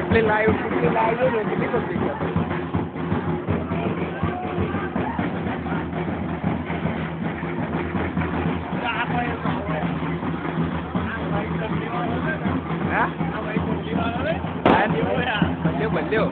એટલે લાઈવ જો કેટલી પબ્લિક છે. બલ્યો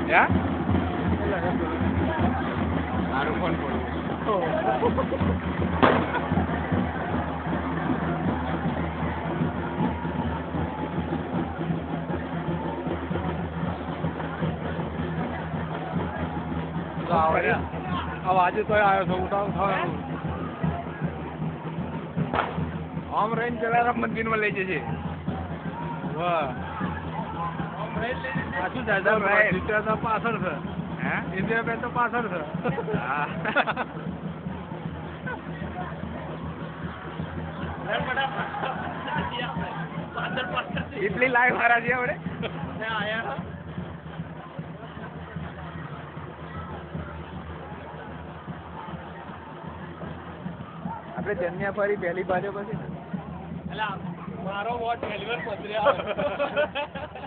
Yeah? Aduh, phone. अब आज तो आया था उठा हम रेंज चला मंदिर में ले जाइए वाह પાછું જાય ઇન્ડિયા તો પાછળ છે હે ઇન્ડિયા બેન તો પાછળ છે એટલી લાઈવ મારા છે આપણે આપણે જન્યા ફરી પહેલી બાજુ પછી એટલે મારો વોટ પહેલી વાર પતરી આવે